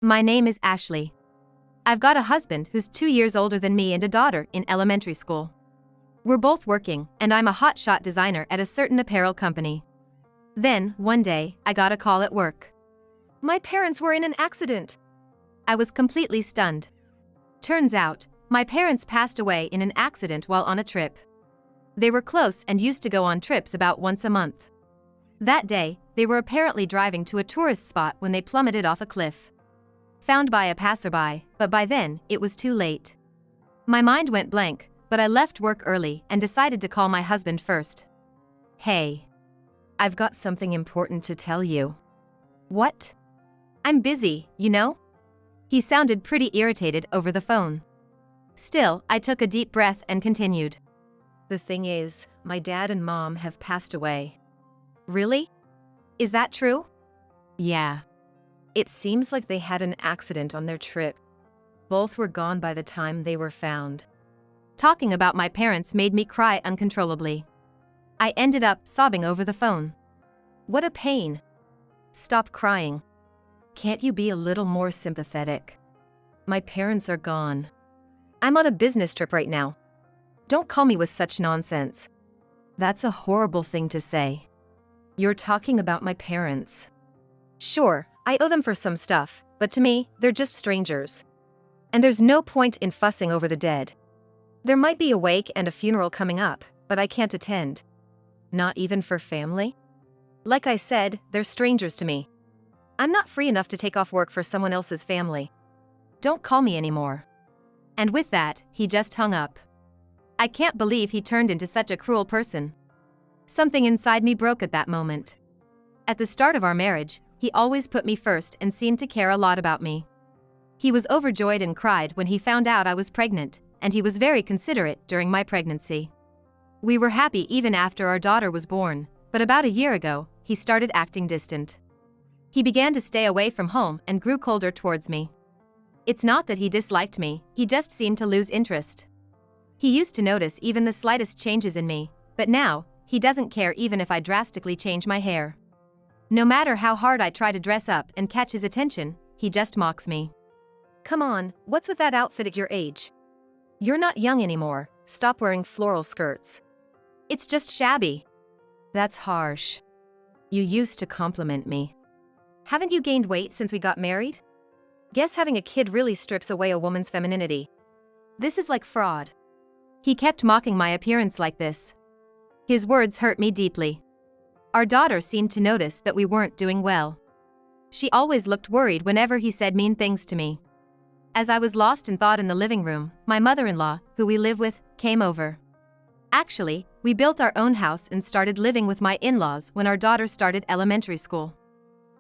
My name is Ashley. I've got a husband who's 2 years older than me and a daughter in elementary school. We're both working, and I'm a hotshot designer at a certain apparel company. Then, one day, I got a call at work. My parents were in an accident. I was completely stunned. Turns out, my parents passed away in an accident while on a trip. They were close and used to go on trips about once a month. That day, they were apparently driving to a tourist spot when they plummeted off a cliff. Found by a passerby, but by then, it was too late. My mind went blank, but I left work early and decided to call my husband first. Hey. I've got something important to tell you. What? I'm busy, you know? He sounded pretty irritated over the phone. Still, I took a deep breath and continued. The thing is, my dad and mom have passed away. Really? Is that true? Yeah. It seems like they had an accident on their trip. Both were gone by the time they were found. Talking about my parents made me cry uncontrollably. I ended up sobbing over the phone. What a pain. Stop crying. Can't you be a little more sympathetic? My parents are gone. I'm on a business trip right now. Don't call me with such nonsense. That's a horrible thing to say. You're talking about my parents. Sure, I owe them for some stuff, but to me, they're just strangers. And there's no point in fussing over the dead. There might be a wake and a funeral coming up, but I can't attend. Not even for family? Like I said, they're strangers to me. I'm not free enough to take off work for someone else's family. Don't call me anymore. And with that, he just hung up. I can't believe he turned into such a cruel person. Something inside me broke at that moment. At the start of our marriage, he always put me first and seemed to care a lot about me. He was overjoyed and cried when he found out I was pregnant, and he was very considerate during my pregnancy. We were happy even after our daughter was born, but about a year ago, he started acting distant. He began to stay away from home and grew colder towards me. It's not that he disliked me, he just seemed to lose interest. He used to notice even the slightest changes in me, but now, he doesn't care even if I drastically change my hair. No matter how hard I try to dress up and catch his attention, he just mocks me. Come on, what's with that outfit at your age? You're not young anymore, stop wearing floral skirts. It's just shabby. That's harsh. You used to compliment me. Haven't you gained weight since we got married? Guess having a kid really strips away a woman's femininity. This is like fraud. He kept mocking my appearance like this. His words hurt me deeply. Our daughter seemed to notice that we weren't doing well. She always looked worried whenever he said mean things to me. As I was lost in thought in the living room, my mother-in-law, who we live with, came over. Actually, we built our own house and started living with my in-laws when our daughter started elementary school.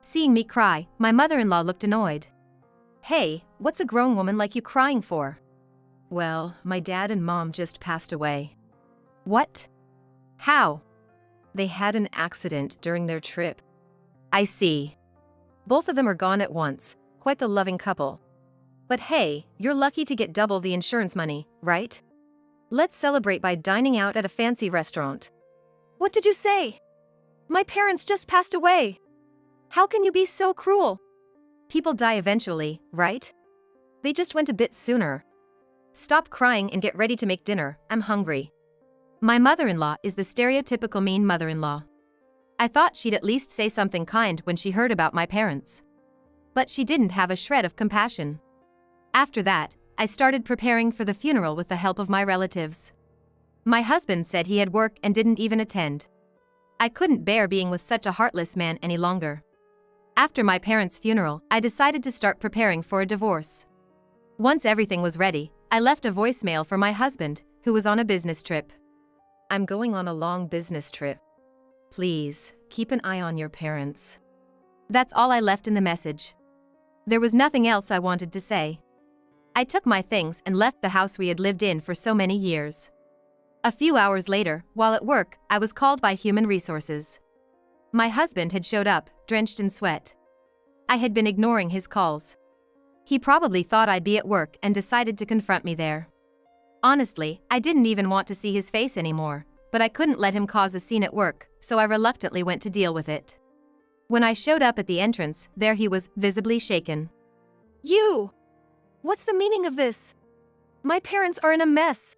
Seeing me cry, my mother-in-law looked annoyed. Hey, what's a grown woman like you crying for? Well, my dad and mom just passed away. What? How? They had an accident during their trip. I see. Both of them are gone at once, quite the loving couple. But hey, you're lucky to get double the insurance money, right? Let's celebrate by dining out at a fancy restaurant. What did you say? My parents just passed away. How can you be so cruel? People die eventually, right? They just went a bit sooner. Stop crying and get ready to make dinner, I'm hungry. My mother-in-law is the stereotypical mean mother-in-law. I thought she'd at least say something kind when she heard about my parents. But she didn't have a shred of compassion. After that, I started preparing for the funeral with the help of my relatives. My husband said he had work and didn't even attend. I couldn't bear being with such a heartless man any longer. After my parents' funeral, I decided to start preparing for a divorce. Once everything was ready, I left a voicemail for my husband, who was on a business trip. I'm going on a long business trip. Please, keep an eye on your parents. That's all I left in the message. There was nothing else I wanted to say. I took my things and left the house we had lived in for so many years. A few hours later, while at work, I was called by Human Resources. My husband had showed up, drenched in sweat. I had been ignoring his calls. He probably thought I'd be at work and decided to confront me there. Honestly, I didn't even want to see his face anymore, but I couldn't let him cause a scene at work, so I reluctantly went to deal with it. When I showed up at the entrance, there he was, visibly shaken. You! What's the meaning of this? My parents are in a mess.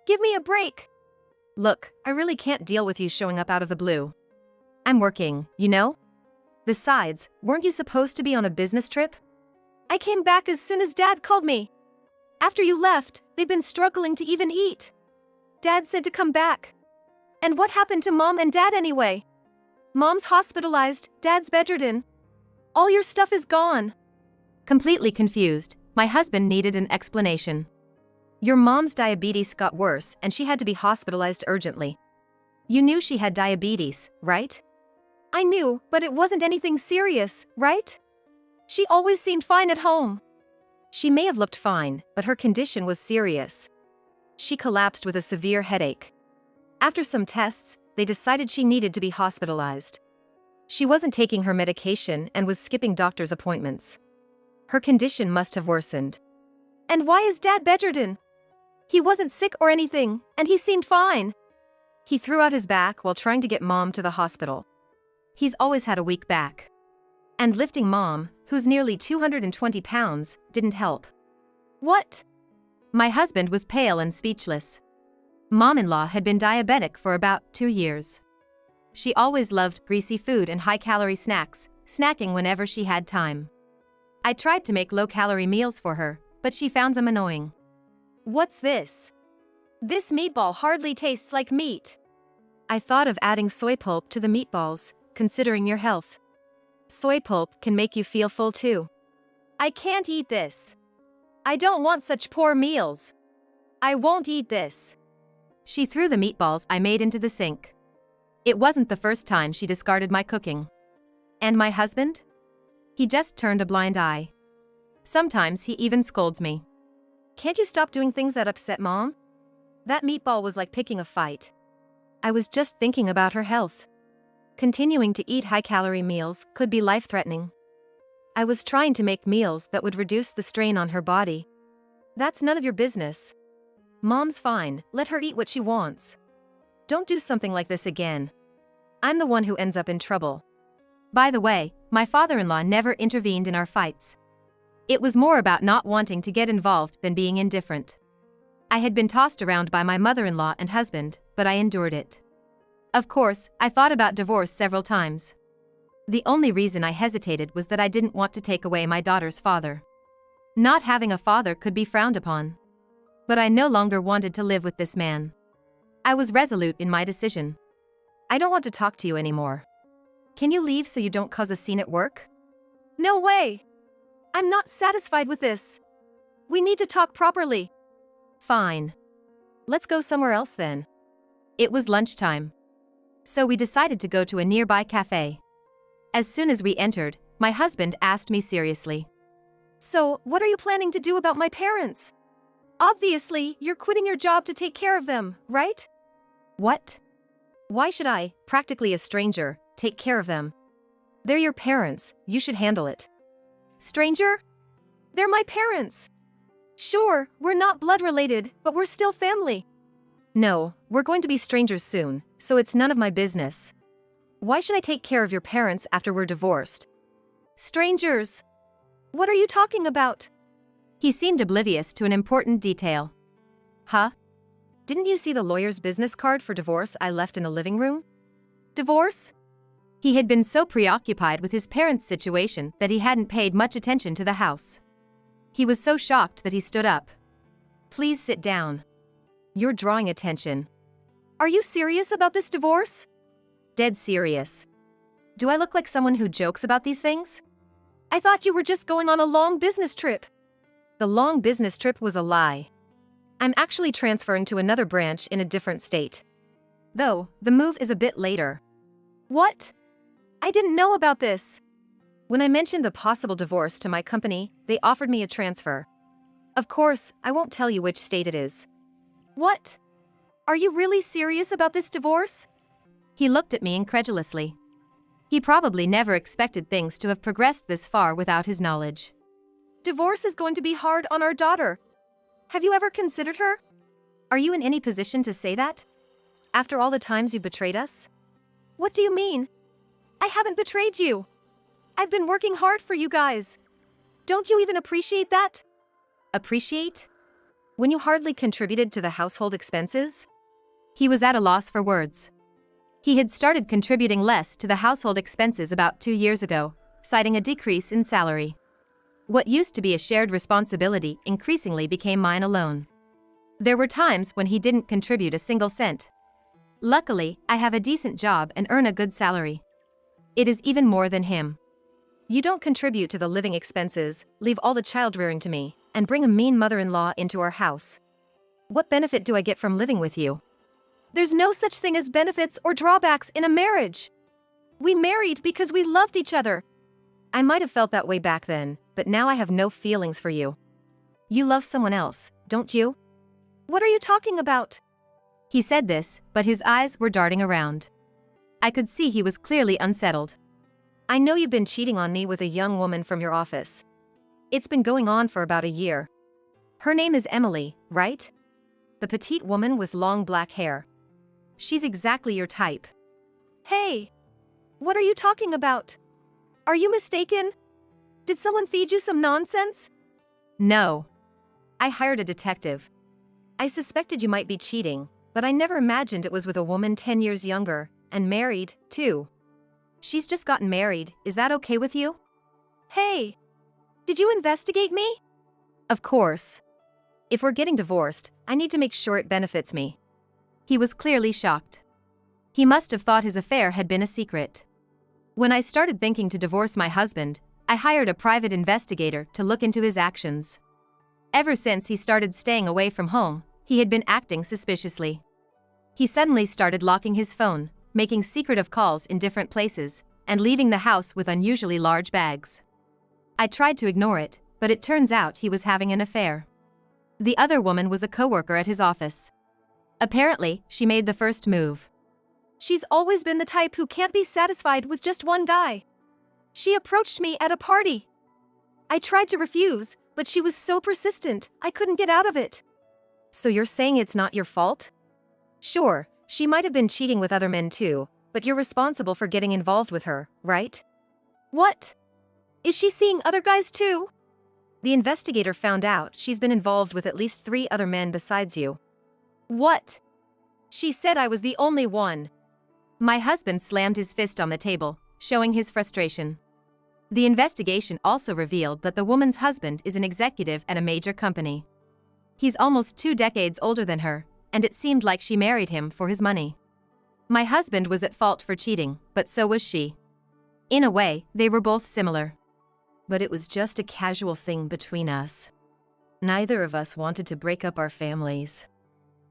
Give me a break. Look, I really can't deal with you showing up out of the blue. I'm working, you know? Besides, weren't you supposed to be on a business trip? I came back as soon as Dad called me. After you left, they've been struggling to even eat. Dad said to come back. And what happened to Mom and Dad anyway? Mom's hospitalized, Dad's bedridden. All your stuff is gone. Completely confused, my husband needed an explanation. Your mom's diabetes got worse and she had to be hospitalized urgently. You knew she had diabetes, right? I knew, but it wasn't anything serious, right? She always seemed fine at home. She may have looked fine, but her condition was serious. She collapsed with a severe headache. After some tests, they decided she needed to be hospitalized. She wasn't taking her medication and was skipping doctor's appointments. Her condition must have worsened. And why is Dad bedridden? He wasn't sick or anything, and he seemed fine. He threw out his back while trying to get Mom to the hospital. He's always had a weak back. And lifting Mom, who's nearly 220 pounds, didn't help. What? My husband was pale and speechless. Mom-in-law had been diabetic for about 2 years. She always loved greasy food and high-calorie snacks, snacking whenever she had time. I tried to make low-calorie meals for her, but she found them annoying. What's this? This meatball hardly tastes like meat. I thought of adding soy pulp to the meatballs, considering your health. Soy pulp can make you feel full too. I can't eat this. I don't want such poor meals. I won't eat this. She threw the meatballs I made into the sink. It wasn't the first time she discarded my cooking. And my husband? He just turned a blind eye. Sometimes he even scolds me. Can't you stop doing things that upset Mom? That meatball was like picking a fight. I was just thinking about her health. Continuing to eat high-calorie meals could be life-threatening. I was trying to make meals that would reduce the strain on her body. That's none of your business. Mom's fine, let her eat what she wants. Don't do something like this again. I'm the one who ends up in trouble. By the way, my father-in-law never intervened in our fights. It was more about not wanting to get involved than being indifferent. I had been tossed around by my mother-in-law and husband, but I endured it. Of course, I thought about divorce several times. The only reason I hesitated was that I didn't want to take away my daughter's father. Not having a father could be frowned upon. But I no longer wanted to live with this man. I was resolute in my decision. I don't want to talk to you anymore. Can you leave so you don't cause a scene at work? No way! I'm not satisfied with this. We need to talk properly. Fine. Let's go somewhere else then. It was lunchtime. So we decided to go to a nearby cafe. As soon as we entered, my husband asked me seriously. So, what are you planning to do about my parents? Obviously, you're quitting your job to take care of them, right? What? Why should I, practically a stranger, take care of them? They're your parents, you should handle it. Stranger? They're my parents. Sure, we're not blood related, but we're still family. No, we're going to be strangers soon, so it's none of my business. Why should I take care of your parents after we're divorced? Strangers? What are you talking about? He seemed oblivious to an important detail. Huh? Didn't you see the lawyer's business card for divorce I left in the living room? Divorce? He had been so preoccupied with his parents' situation that he hadn't paid much attention to the house. He was so shocked that he stood up. Please sit down. You're drawing attention. Are you serious about this divorce? Dead serious. Do I look like someone who jokes about these things? I thought you were just going on a long business trip. The long business trip was a lie. I'm actually transferring to another branch in a different state. Though, the move is a bit later. What? I didn't know about this. When I mentioned the possible divorce to my company, they offered me a transfer. Of course, I won't tell you which state it is. What? Are you really serious about this divorce? He looked at me incredulously. He probably never expected things to have progressed this far without his knowledge. Divorce is going to be hard on our daughter. Have you ever considered her? Are you in any position to say that? After all the times you betrayed us? What do you mean? I haven't betrayed you. I've been working hard for you guys. Don't you even appreciate that? Appreciate? When you hardly contributed to the household expenses? He was at a loss for words. He had started contributing less to the household expenses about 2 years ago, citing a decrease in salary. What used to be a shared responsibility increasingly became mine alone. There were times when he didn't contribute a single cent. Luckily, I have a decent job and earn a good salary. It is even more than him. You don't contribute to the living expenses, leave all the child rearing to me, and bring a mean mother-in-law into our house. What benefit do I get from living with you? There's no such thing as benefits or drawbacks in a marriage. We married because we loved each other. I might have felt that way back then, but now I have no feelings for you. You love someone else, don't you? What are you talking about? He said this, but his eyes were darting around. I could see he was clearly unsettled. I know you've been cheating on me with a young woman from your office. It's been going on for about a year. Her name is Emily, right? The petite woman with long black hair. She's exactly your type. Hey! What are you talking about? Are you mistaken? Did someone feed you some nonsense? No. I hired a detective. I suspected you might be cheating, but I never imagined it was with a woman 10 years younger, and married, too. She's just gotten married, is that okay with you? Hey! Did you investigate me? Of course. If we're getting divorced, I need to make sure it benefits me. He was clearly shocked. He must have thought his affair had been a secret. When I started thinking to divorce my husband, I hired a private investigator to look into his actions. Ever since he started staying away from home, he had been acting suspiciously. He suddenly started locking his phone, making secretive calls in different places, and leaving the house with unusually large bags. I tried to ignore it, but it turns out he was having an affair. The other woman was a coworker at his office. Apparently, she made the first move. She's always been the type who can't be satisfied with just one guy. She approached me at a party. I tried to refuse, but she was so persistent, I couldn't get out of it. So you're saying it's not your fault? Sure, she might have been cheating with other men too, but you're responsible for getting involved with her, right? What? Is she seeing other guys too? The investigator found out she's been involved with at least 3 other men besides you. What? She said I was the only one. My husband slammed his fist on the table, showing his frustration. The investigation also revealed that the woman's husband is an executive at a major company. He's almost 2 decades older than her, and it seemed like she married him for his money. My husband was at fault for cheating, but so was she. In a way, they were both similar. But it was just a casual thing between us. Neither of us wanted to break up our families.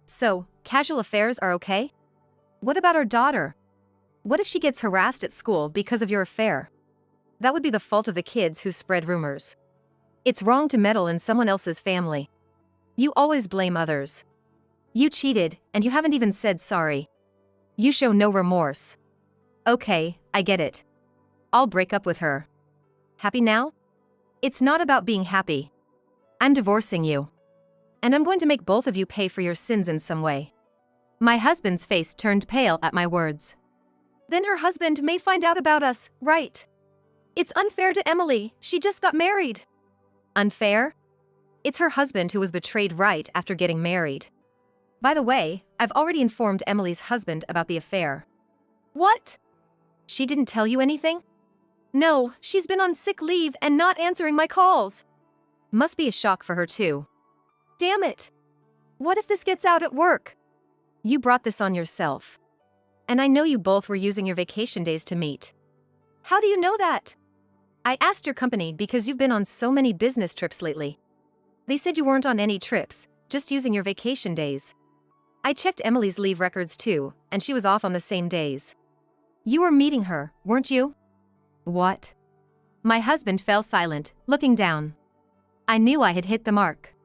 So, casual affairs are okay? What about our daughter? What if she gets harassed at school because of your affair? That would be the fault of the kids who spread rumors. It's wrong to meddle in someone else's family. You always blame others. You cheated, and you haven't even said sorry. You show no remorse. Okay, I get it. I'll break up with her. Happy now? It's not about being happy. I'm divorcing you. And I'm going to make both of you pay for your sins in some way. My husband's face turned pale at my words. Then her husband may find out about us, right? It's unfair to Emily, she just got married. Unfair? It's her husband who was betrayed right after getting married. By the way, I've already informed Emily's husband about the affair. What? She didn't tell you anything? No, she's been on sick leave and not answering my calls. Must be a shock for her too. Damn it! What if this gets out at work? You brought this on yourself. And I know you both were using your vacation days to meet. How do you know that? I asked your company because you've been on so many business trips lately. They said you weren't on any trips, just using your vacation days. I checked Emily's leave records too, and she was off on the same days. You were meeting her, weren't you? What? My husband fell silent, looking down. I knew I had hit the mark.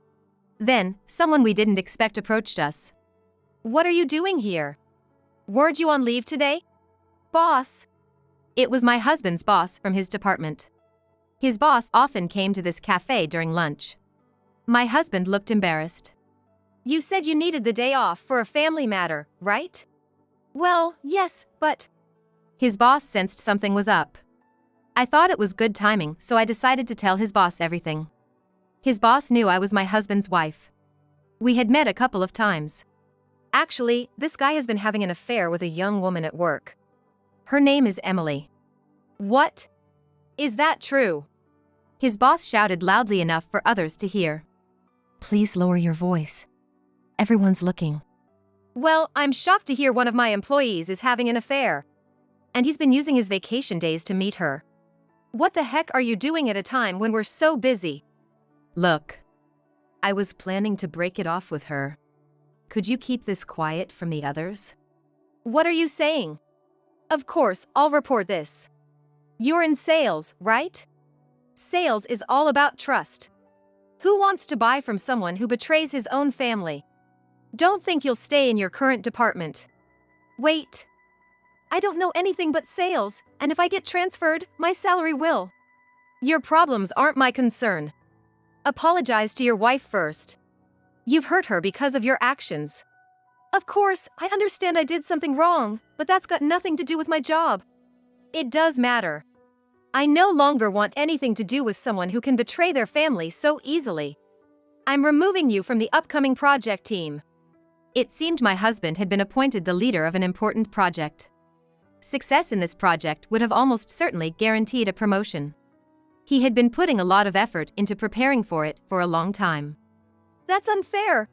Then, someone we didn't expect approached us. What are you doing here? Weren't you on leave today? Boss. It was my husband's boss from his department. His boss often came to this cafe during lunch. My husband looked embarrassed. You said you needed the day off for a family matter, right? Well, yes, but... His boss sensed something was up. I thought it was good timing, so I decided to tell his boss everything. His boss knew I was my husband's wife. We had met a couple of times. Actually, this guy has been having an affair with a young woman at work. Her name is Emily. What? Is that true? His boss shouted loudly enough for others to hear. Please lower your voice. Everyone's looking. Well, I'm shocked to hear one of my employees is having an affair. And he's been using his vacation days to meet her. What the heck are you doing at a time when we're so busy? Look. I was planning to break it off with her. Could you keep this quiet from the others? What are you saying? Of course, I'll report this. You're in sales, right? Sales is all about trust. Who wants to buy from someone who betrays his own family? Don't think you'll stay in your current department. Wait. I don't know anything but sales, and if I get transferred, my salary will. Your problems aren't my concern. Apologize to your wife first. You've hurt her because of your actions. Of course, I understand I did something wrong, but that's got nothing to do with my job. It does matter. I no longer want anything to do with someone who can betray their family so easily. I'm removing you from the upcoming project team. It seemed my husband had been appointed the leader of an important project. Success in this project would have almost certainly guaranteed a promotion. He had been putting a lot of effort into preparing for it for a long time. That's unfair.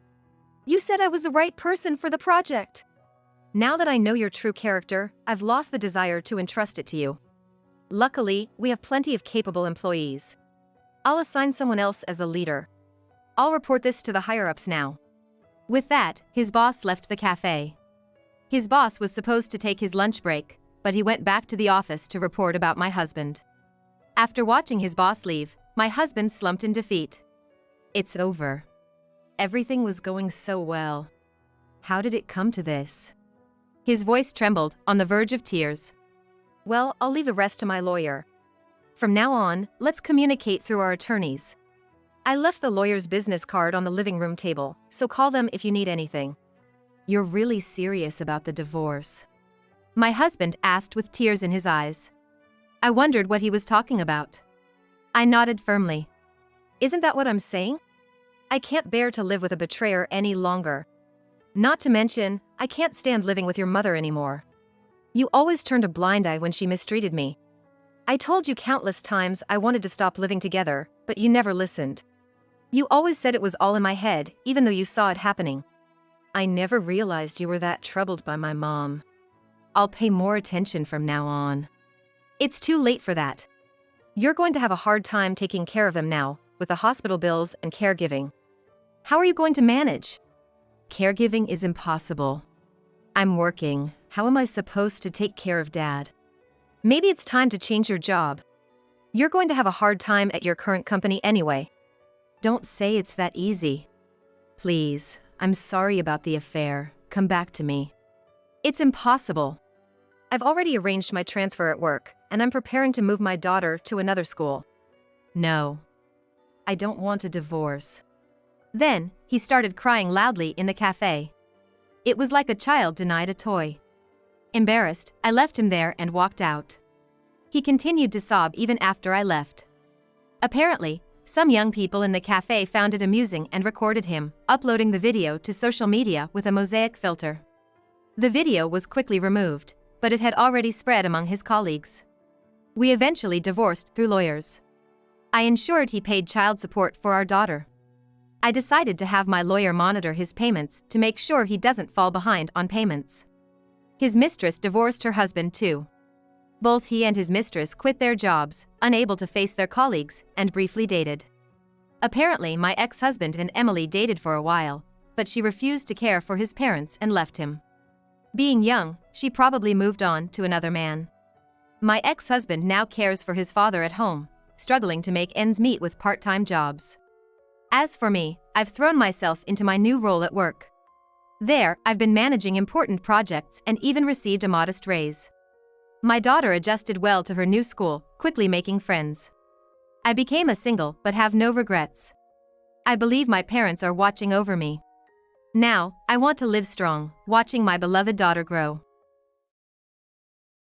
You said I was the right person for the project. Now that I know your true character, I've lost the desire to entrust it to you. Luckily, we have plenty of capable employees. I'll assign someone else as the leader. I'll report this to the higher-ups now. With that, his boss left the cafe. His boss was supposed to take his lunch break, but he went back to the office to report about my husband. After watching his boss leave, my husband slumped in defeat. It's over. Everything was going so well. How did it come to this? His voice trembled, on the verge of tears. Well, I'll leave the rest to my lawyer. From now on, let's communicate through our attorneys. I left the lawyer's business card on the living room table, so call them if you need anything. You're really serious about the divorce? My husband asked with tears in his eyes. I wondered what he was talking about. I nodded firmly. Isn't that what I'm saying? I can't bear to live with a betrayer any longer. Not to mention, I can't stand living with your mother anymore. You always turned a blind eye when she mistreated me. I told you countless times I wanted to stop living together, but you never listened. You always said it was all in my head, even though you saw it happening. I never realized you were that troubled by my mom. I'll pay more attention from now on. It's too late for that. You're going to have a hard time taking care of them now, with the hospital bills and caregiving. How are you going to manage? Caregiving is impossible. I'm working. How am I supposed to take care of Dad? Maybe it's time to change your job. You're going to have a hard time at your current company anyway. Don't say it's that easy. Please, I'm sorry about the affair. Come back to me. It's impossible. I've already arranged my transfer at work, and I'm preparing to move my daughter to another school. No. I don't want a divorce. Then, he started crying loudly in the cafe. It was like a child denied a toy. Embarrassed, I left him there and walked out. He continued to sob even after I left. Apparently, some young people in the cafe found it amusing and recorded him, uploading the video to social media with a mosaic filter. The video was quickly removed, but it had already spread among his colleagues. We eventually divorced through lawyers. I ensured he paid child support for our daughter. I decided to have my lawyer monitor his payments to make sure he doesn't fall behind on payments. His mistress divorced her husband too. Both he and his mistress quit their jobs, unable to face their colleagues, and briefly dated. Apparently, my ex-husband and Emily dated for a while, but she refused to care for his parents and left him. Being young, she probably moved on to another man. My ex-husband now cares for his father at home, struggling to make ends meet with part-time jobs. As for me, I've thrown myself into my new role at work. There, I've been managing important projects and even received a modest raise. My daughter adjusted well to her new school, quickly making friends. I became a single but have no regrets. I believe my parents are watching over me. Now, I want to live strong, watching my beloved daughter grow.